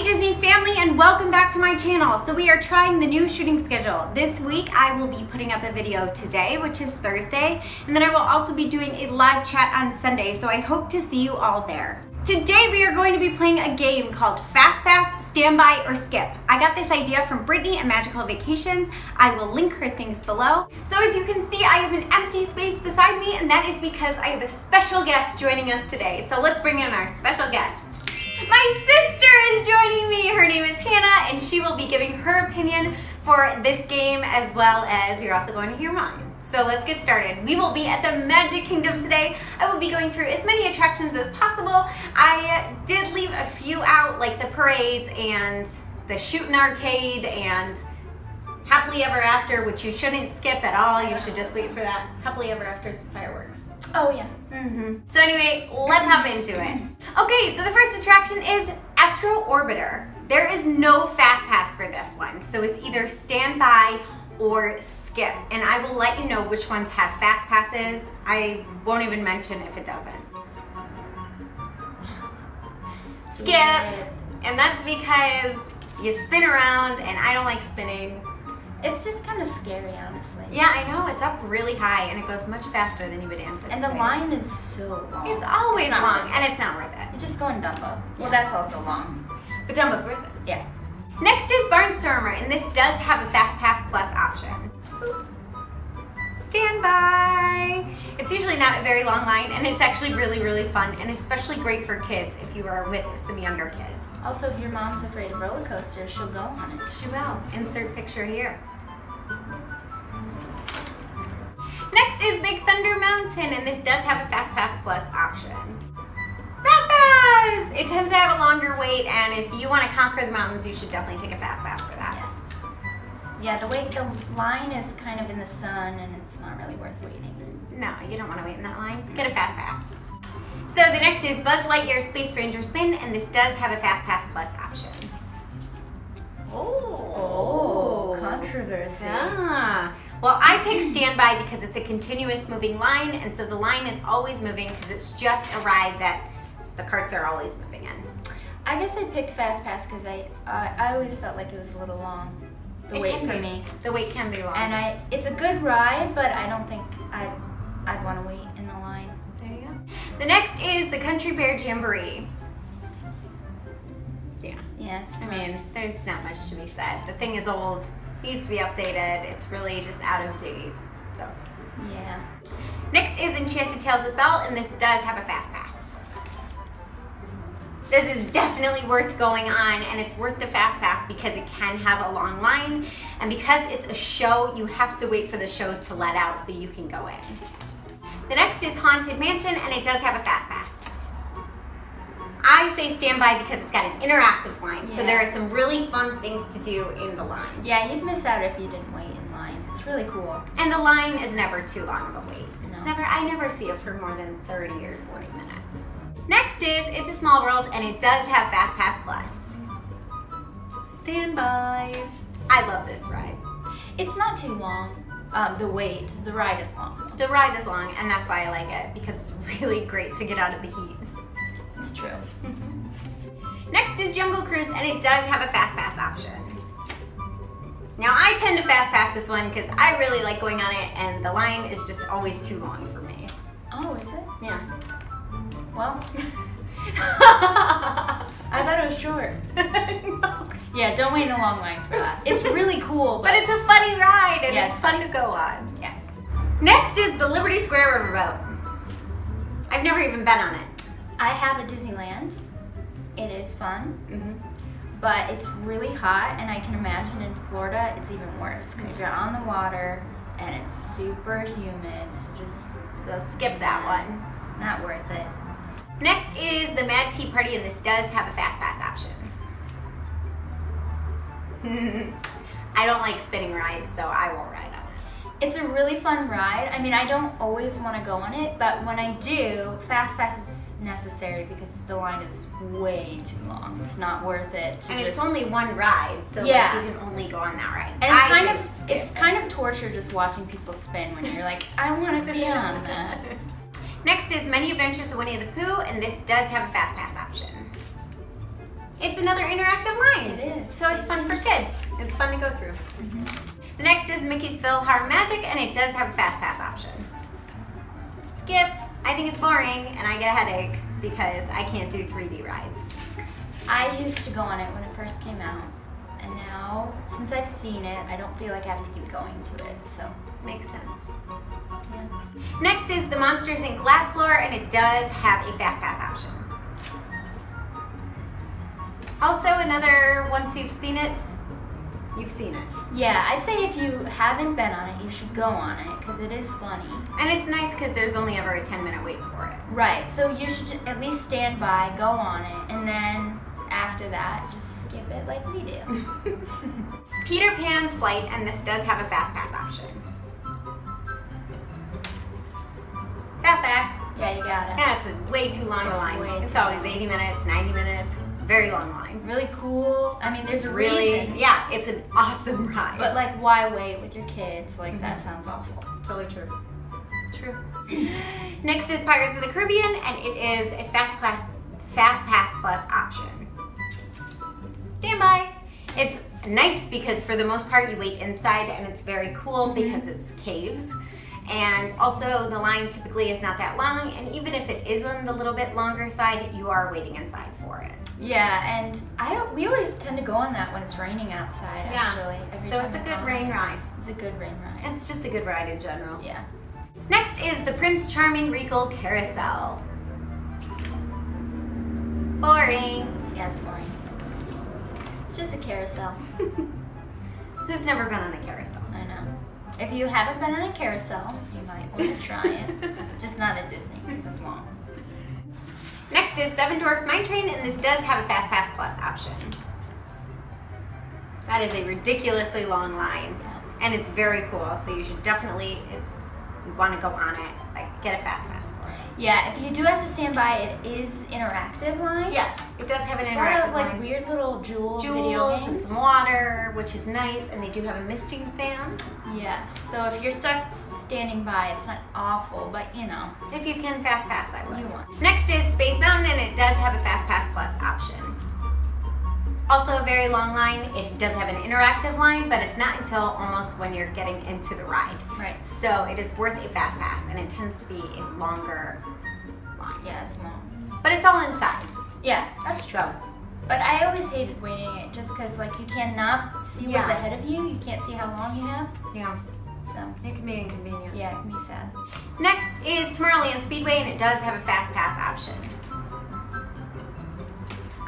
Disney family, and welcome back to my channel. So we are trying the new shooting schedule. This week I will be putting up a video today, which is Thursday, and then I will also be doing a live chat on Sunday, so I hope to see you all there. Today we are going to be playing a game called Fastpass, Standby, or Skip. I got this idea from Brittany at Magical Vacations. I will link her things below. So as you can see, I have an empty space beside me, and that is because I have a special guest joining us today. So let's bring in our special guest. My sister is joining me. Her name is Hannah, and she will be giving her opinion for this game, as well as you're also going to hear mine. So let's get started. We will be at the Magic Kingdom today. I will be going through as many attractions as possible. I did leave a few out, like the parades and the shooting arcade and Happily Ever After, which you shouldn't skip at all. You should just wait for that. Happily Ever After is the fireworks. Oh yeah. So anyway, let's hop into it. Okay, so the first attraction is Astro Orbiter. There is no fast pass for this one, so it's either standby or skip, and I will let you know which ones have fast passes. I won't even mention if it doesn't. Skip, and that's because you spin around, and I don't like spinning. It's just kind of scary, honestly. Yeah, I know. It's up really high, and it goes much faster than you would anticipate. And the line is so long. It's always long, and it's not worth it. You just go in Dumbo. Well, that's also long. But Dumbo's worth it. Yeah. Next is Barnstormer, and this does have a Fast Pass Plus option. Standby. It's usually not a very long line, and it's actually really, really fun, and especially great for kids if you are with some younger kids. Also, if your mom's afraid of roller coasters, she'll go on it. She will. Insert picture here. Next is Big Thunder Mountain, and this does have a Fast Pass Plus option. Fast Pass! It tends to have a longer wait, and if you want to conquer the mountains, you should definitely take a Fast Pass for that. Yeah, the line is kind of in the sun, and it's not really worth waiting. No, you don't want to wait in that line. Get a Fast Pass. So the next is Buzz Lightyear's Space Ranger Spin, and this does have a Fast Pass Plus option. Oh, controversy. Yeah. Well, I picked Standby because it's a continuous moving line, and so the line is always moving because it's just a ride that the carts are always moving in. I guess I picked Fast Pass because I always felt like it was a little long. The wait for me. The wait can be long. And it's a good ride, but I don't think I'd want to wait in the line. There you go. The next is the Country Bear Jamboree. Yeah. I mean, there's not much to be said. The thing is old, needs to be updated. It's really just out of date. So. Yeah. Next is Enchanted Tales with Belle, and this does have a Fast Pass. This is definitely worth going on, and it's worth the Fast Pass because it can have a long line, and because it's a show, you have to wait for the shows to let out so you can go in. The next is Haunted Mansion, and it does have a Fast Pass. I say standby because it's got an interactive line, so there are some really fun things to do in the line. Yeah, you'd miss out if you didn't wait in line. It's really cool. And the line is never too long of a wait. I never see it for more than 30 or 40 minutes. Next is It's a Small World, and it does have Fast Pass Plus. Standby. I love this ride. It's not too long. The ride is long. The ride is long, and that's why I like it, because it's really great to get out of the heat. It's true. Next is Jungle Cruise, and it does have a Fast Pass option. Now, I tend to Fast Pass this one because I really like going on it, and the line is just always too long for me. Oh, is it? Yeah. Well, I thought it was short. No. Yeah, don't wait in a long line for that. It's really cool, but it's a funny ride, and yeah, it's fun to go on. Yeah. Next is the Liberty Square Riverboat. I've never even been on it. I have at Disneyland. It is fun, but it's really hot, and I can imagine in Florida it's even worse because you're on the water and it's super humid. So skip that one. Not worth it. Next is the Mad Tea Party, and this does have a Fast Pass option. I don't like spinning rides, so I won't ride on it. It's a really fun ride. I mean, I don't always want to go on it, but when I do, Fast Pass is necessary because the line is way too long. It's not worth it to and it's only one ride, so you can only go on that ride. And it's kind of torture just watching people spin when you're like, I want to be on that. Next is Many Adventures of Winnie the Pooh, and this does have a Fast Pass option. It's another interactive line. It is. So it's fun for kids. It's fun to go through. The next is Mickey's PhilharMagic, Magic, and it does have a Fastpass option. Skip. I think it's boring, and I get a headache because I can't do 3D rides. I used to go on it when it first came out, and now, since I've seen it, I don't feel like I have to keep going to it, so. Makes sense. Yeah. Next is the Monsters Inc. Laugh Floor, and it does have a Fastpass option. Also, another, once you've seen it, you've seen it. Yeah, I'd say if you haven't been on it, you should go on it, because it is funny. And it's nice because there's only ever a 10-minute wait for it. Right, so you should at least stand by, go on it, and then after that, just skip it like we do. Peter Pan's Flight, and this does have a Fastpass option. Fastpass. Yeah, you got it. Yeah, it's a way too long a It's line. way It's too always long. 80 minutes, 90 minutes. Very long line. Really cool. I mean, there's a Really, reason. yeah, it's an awesome ride. But like, why wait with your kids? Like, that sounds awful. Totally true. True. Next is Pirates of the Caribbean, and it is a Fastpass Plus option. Stand by. It's nice because for the most part you wait inside, and it's very cool because it's caves. And also the line typically is not that long, and even if it is on the little bit longer side, you are waiting inside for it. Yeah, and we always tend to go on that when it's raining outside, actually. Every So time it's a we good go rain on it. ride. It's a good rain ride. It's just a good ride in general. Yeah. Next is the Prince Charming Regal Carousel. Boring. Yeah, it's boring. It's just a carousel. Who's never been on a carousel? I know. If you haven't been on a carousel, you might want to try it. Just not at Disney, because it's long. Next is Seven Dwarfs Mine Train, and this does have a Fastpass Plus option. That is a ridiculously long line, Yeah. and it's very cool. So you should definitely, you want to go on it, like get a Fastpass for it. Yeah, if you do have to stand by, it is interactive line. Yes, it does have an It's a lot interactive of like line. weird little video Jewels games. and some water, which is nice, and they do have a misting fan. Yes, so if you're stuck standing by, it's not awful, but you know, If you can Fastpass, I would. you want. Next is Space Mountain, and it does have a Fastpass Plus option. Also a very long line. It does have an interactive line, but it's not until almost when you're getting into the ride. Right. So it is worth a Fastpass, and it tends to be a longer line. Yeah, it's long. But it's all inside. Yeah, that's true. So, But I always hated waiting it just because like you cannot see what's Yeah. ahead of you. You can't see how long you have. yeah, So it can be inconvenient. yeah, it can be sad. Next is Tomorrowland Speedway, and it does have a Fastpass option.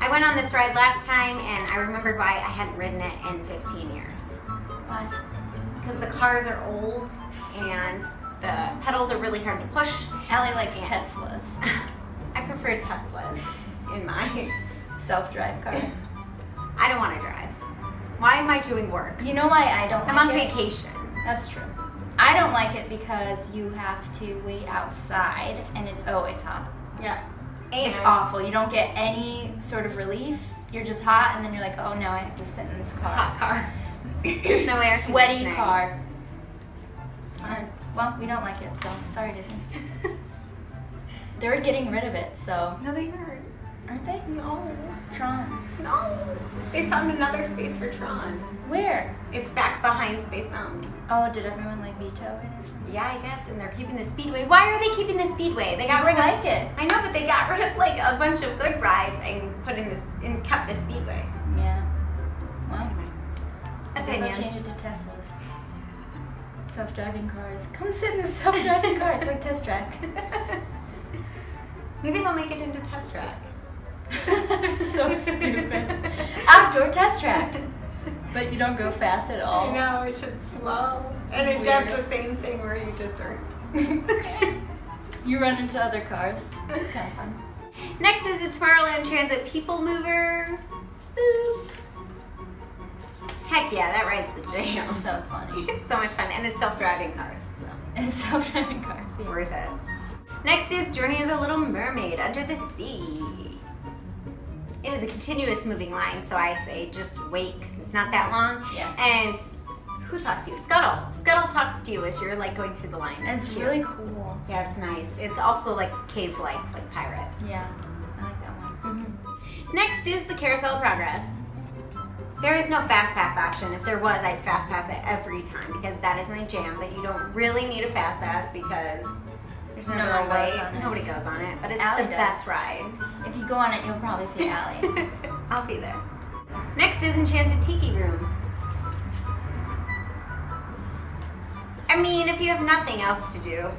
I went on this ride last time, and I remembered why I hadn't ridden it in 15 years. Why? Because the cars are old, and the pedals are really hard to push. Allie likes Yeah. Teslas. I prefer Teslas in my... Self-drive car. I don't want to drive. Why am I doing work? You know why I don't I'm like on it? vacation. That's true. I don't like it because you have to wait outside and it's always hot. Yeah. It's awful. You don't get any sort of relief. You're just hot and then you're like, oh no, I have to sit in this car. Hot car. There's no air Sweaty conditioning. car. Well, we don't like it, so sorry, Disney. They're getting rid of it, so. No, they aren't. Aren't they? No. Tron. No. They found another space for Tron. Where? It's back behind Space Mountain. Oh, did everyone like veto it or something? Yeah, I guess, and they're keeping the Speedway. Why are they keeping the Speedway? They got rid People of like it. I know, but they got rid of like a bunch of good rides and put in this and kept the Speedway. Yeah. Well, maybe they'll Opinions. change it to Teslas. Self-driving cars. Come sit in the self-driving car. It's like Test Track. Maybe they'll make it into Test Track. So stupid. Outdoor Test Track. But you don't go fast at all. No, it's just slow. And it Weird. does the same thing where you just are. You run into other cars. It's kind of fun. Next is the Tomorrowland Transit People Mover. Boop. Heck yeah, that ride's the jam. It's so funny. It's so much fun, and it's self-driving cars, so And self-driving cars. Yeah. worth it. Next is Journey of the Little Mermaid, Under the Sea. It is a continuous moving line, so I say just wait because it's not that long. Yeah. And who talks to you? Scuttle. Scuttle talks to you as you're like going through the line. And it's cute. really cool. Yeah, it's nice. It's also like cave-like, like pirates. Yeah. I like that one. Next is the Carousel of Progress. There is no Fastpass option. If there was, I'd Fastpass it every time because that is my jam, but you don't really need a Fastpass because there's no one way. goes on it. Nobody goes on it, but it's Allie the does. best ride. If you go on it, you'll probably see Allie. I'll be there. Next is Enchanted Tiki Room. I mean, if you have nothing else to do,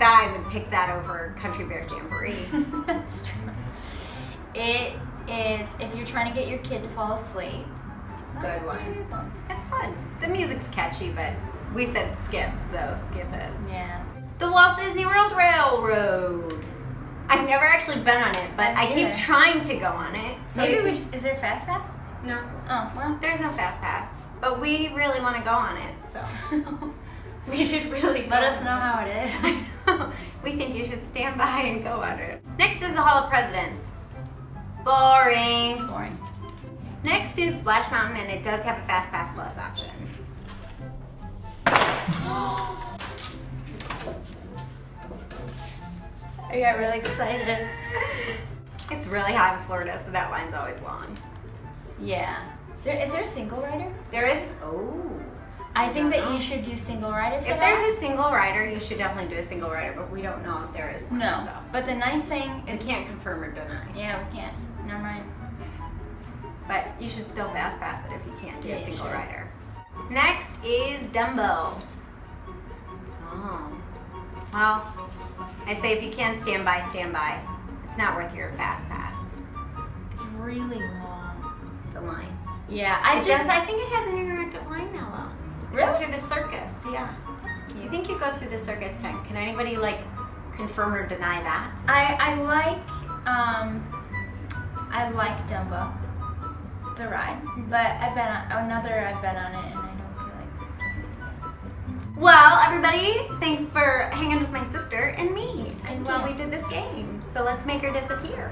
I would pick that over Country Bear Jamboree. That's true. It is, if you're trying to get your kid to fall asleep. It's a good one. It's fun. The music's catchy, but we said skip, so skip it. Yeah. The Walt Disney World Railroad. I've never actually been on it, but I keep trying to go on it. So Maybe we should, is there a Fastpass? No. Oh, well. There's no Fastpass, but we really want to go on it, so we should really go Let us on know it. how it is. We think you should stand by and go on it. Next is the Hall of Presidents. Boring. It's boring. Next is Splash Mountain, and it does have a Fastpass Plus option. I got really excited. It's really hot in Florida, so that line's always long. Yeah. Is there a single rider? There is, oh. I think that know. you should do single rider for If that. there's a single rider, you should definitely do a single rider, but we don't know if there is one. No. So. But the nice thing We is. can't confirm or deny. Yeah, we can't. Never mind. But you should still fast pass it if you can't do Yeah, a you single should. rider. Next is Dumbo. Oh. Well, I say if you can stand by, stand by. It's not worth your fast pass. It's really long. The line. Yeah, I think it has an interactive line now though. Really? Go through the circus, yeah. That's I cute. think you go through the circus time. Can anybody like confirm or deny that? I like Dumbo, the ride, but I've been on it and I don't feel like. Well, everybody, thanks for hanging with my sister and me and Thank while you. we did this game. So let's make her disappear.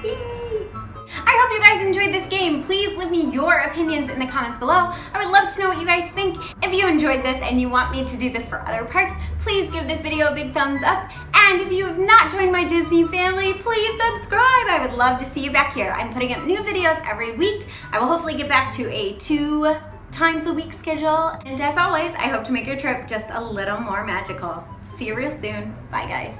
Yay! I hope you guys enjoyed this game. Please leave me your opinions in the comments below. I would love to know what you guys think. If you enjoyed this and you want me to do this for other parks, please give this video a big thumbs up. And if you have not joined my Disney family, please subscribe. I would love to see you back here. I'm putting up new videos every week. I will hopefully get back to a 2 times a week schedule. And as always, I hope to make your trip just a little more magical. See you real soon. Bye, guys.